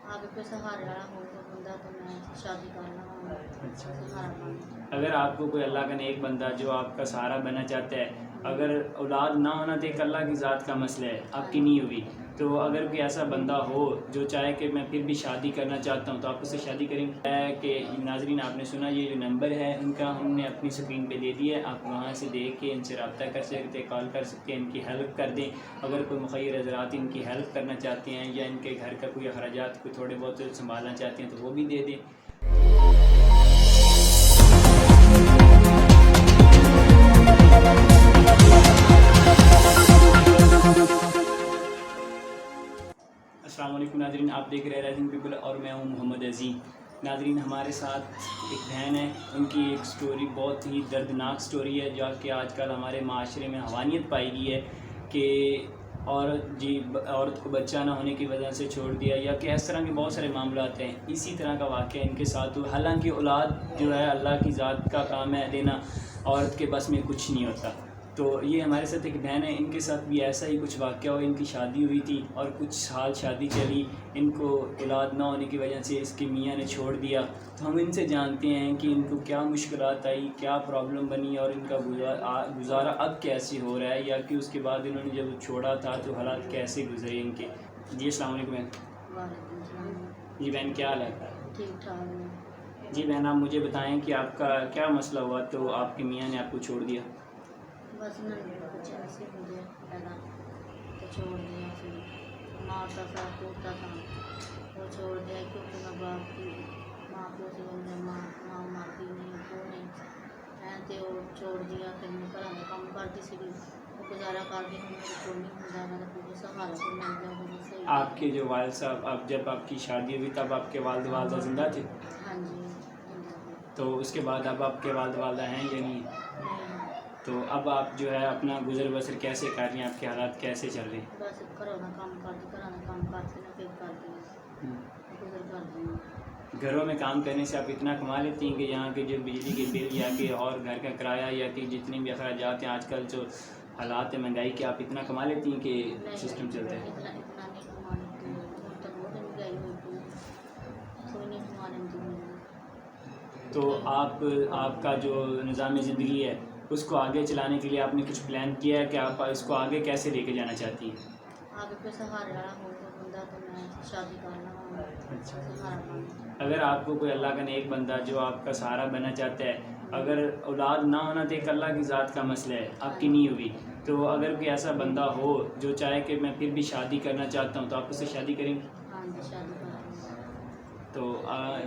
आगे कोई सहारे वाला हो तो बंदा तो मैं शादी कर लूँगा। अच्छा, सहारा बन अगर आपको कोई अल्लाह का नेक बंदा जो आपका सहारा बनना चाहता है, अगर औलाद ना होना तो एक अल्लाह की ज़ात का मसला है, आपकी नहीं हुई, तो अगर कोई ऐसा बंदा हो जो चाहे कि मैं फिर भी शादी करना चाहता हूँ तो आप उससे शादी करेंगे। है कि नाज़रीन आपने सुना, ये जो नंबर है इनका हमने अपनी स्क्रीन पे दे दिया है, आप वहाँ से देख के इनसे रब्ता कर सकते, कॉल कर सकते हैं, इनकी हेल्प कर दें। अगर कोई मुखय्यर हज़रात इनकी हेल्प करना चाहते हैं या इनके घर का कोई अखराजात कोई थोड़े बहुत संभालना चाहते हैं तो वो भी दे दें। अस्सलाम वालेकुम नाज़रीन, आप देख रहे हैं राइजिंग पीपल और मैं हूं मोहम्मद अज़ीम। नाज़रीन हमारे साथ एक बहन है, उनकी एक स्टोरी बहुत ही दर्दनाक स्टोरी है जो कि आजकल हमारे माशरे में हवानियत पाई गई है कि औरत को बच्चा ना होने की वजह से छोड़ दिया या कि इस तरह के बहुत सारे मामलात हैं। इसी तरह का वाक़या इनके साथ हुआ। हालांकि औलाद जो है अल्लाह की ज़ात का काम है देना, औरत के बस में कुछ नहीं होता। तो ये हमारे साथ एक बहन है, इनके साथ भी ऐसा ही कुछ वाक़या हुआ। इनकी शादी हुई थी और कुछ साल शादी चली, इनको औलाद ना होने की वजह से इसके मियाँ ने छोड़ दिया। तो हम इनसे जानते हैं कि इनको क्या मुश्किलात आई, क्या प्रॉब्लम बनी और इनका गुजारा अब कैसे हो रहा है, या कि उसके बाद इन्होंने जब छोड़ा था तो हालात कैसे गुजरे इनके। जी अस्सलाम वालेकुम बहन। वालेकुम सलाम। जी बहन, क्या हाल है? ठीक ठाक है। जी बहन, आप मुझे बताएं कि आपका क्या मसला हुआ तो आपके मियाँ ने आपको छोड़ दिया। बस मैंने कुछ ऐसे मुझे लगा तो छोड़ दिया। फिर मारता था कूटता था, वो छोड़ दिया क्योंकि मैं बाप की माँ को से बोलने माँ मारती नहीं वो नहीं ऐसे वो छोड़ दिया। फिर मैं घर में काम करती सी वो गुजारा कर दी। मेरे को नहीं मिल जाएगा तो फिर सहारा को मिल जाएगा सही। आपके जो वालिद साहब, अब जब आपकी शादी हुई तब आपके वालिद वालिदा ज़िंदा थे? हाँ जी जिंदा तो उसके बाद अब आपके वालिद वालिदा हैं या नहीं? नहीं। तो अब आप जो है अपना गुजर बसर कैसे कर रही हैं, आपके हालात कैसे चल रहे हैं? बस घरों का काम करते ना फिर करती गुजर करती हूँ। घरों में काम करने से आप इतना कमा लेती हैं कि यहाँ के जो बिजली के बिल या कि और घर का किराया या कि जितने भी अखराजात हैं, आजकल जो हालात है महंगाई के, आप इतना कमा लेती हैं कि सिस्टम चलता है? इतना इतना नहीं कमा लेती हूँ, तो बहुत महंगाई हुई थी, कोई नहीं कमा लेती हूँ। तो आपका जो निज़ाम ज़िंदगी है उसको आगे चलाने के लिए आपने कुछ प्लान किया है कि आप इसको आगे कैसे लेके जाना चाहती हैं? आगे कोई सहारे वाला हो तो बंदा तो मैं शादी कर लूँगा। अच्छा, सहारा बन अगर आपको कोई अल्लाह का नेक बंदा जो आपका सहारा बनना चाहता है, अगर औलाद ना होना तो एक अल्लाह की ज़ात का मसला है, आपकी नहीं हुई, तो अगर कोई ऐसा बंदा हो जो चाहे कि मैं फिर भी शादी करना चाहता हूँ तो आप उससे शादी करेंगे। हाँ जी शादी कर लूँगा। तो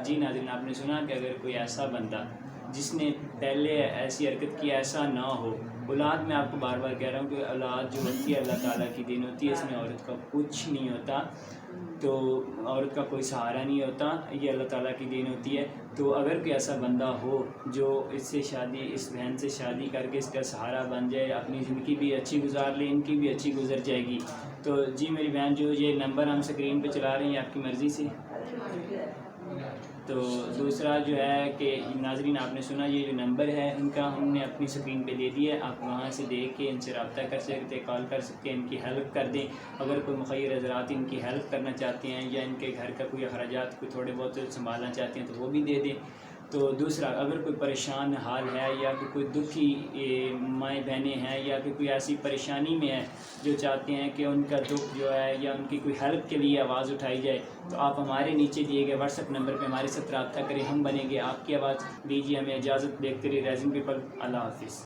जी नाज़रीन आपने सुना कि अगर कोई ऐसा बंदा जिसने पहले ऐसी हरकत की ऐसा ना हो, औलाद मैं आपको बार बार कह रहा हूँ कि औलाद जो होती है अल्लाह ताला की देन होती है, इसमें औरत का कुछ नहीं होता, तो औरत का कोई सहारा नहीं होता, ये अल्लाह ताला की देन होती है। तो अगर कोई ऐसा बंदा हो जो इससे शादी, इस बहन से शादी करके इसका सहारा बन जाए, अपनी ज़िंदगी भी अच्छी गुजार ले, इनकी भी अच्छी गुजर जाएगी। तो जी मेरी बहन, जो ये नंबर हम स्क्रीन पे चला रहे हैं आपकी मर्ज़ी से। तो दूसरा जो है कि नाज़रीन आपने सुना, ये जो नंबर है इनका हमने अपनी स्क्रीन पे दे दिया है, आप वहाँ से देख के इनसे रब्ता कर सकते, कॉल कर सकते हैं, इनकी हेल्प कर दें। अगर कोई मुखय्यर हज़रात इनकी हेल्प करना चाहते हैं या इनके घर का कोई अखराजात कोई थोड़े बहुत संभालना चाहते हैं तो वो भी दे दें। तो दूसरा, अगर कोई परेशान हाल है या कोई दुखी माएँ बहनें हैं या कोई ऐसी परेशानी में है जो चाहते हैं कि उनका दुख जो है या उनकी कोई हेल्प के लिए आवाज़ उठाई जाए, तो आप हमारे नीचे दिए गए व्हाट्सएप नंबर पे हमारे साथ रब्ता करें, हम बनेंगे आपकी आवाज़। दीजिए हमें इजाज़त, देखते रहिए राइजिंग पीपल। अल्लाह हाफ़िज़।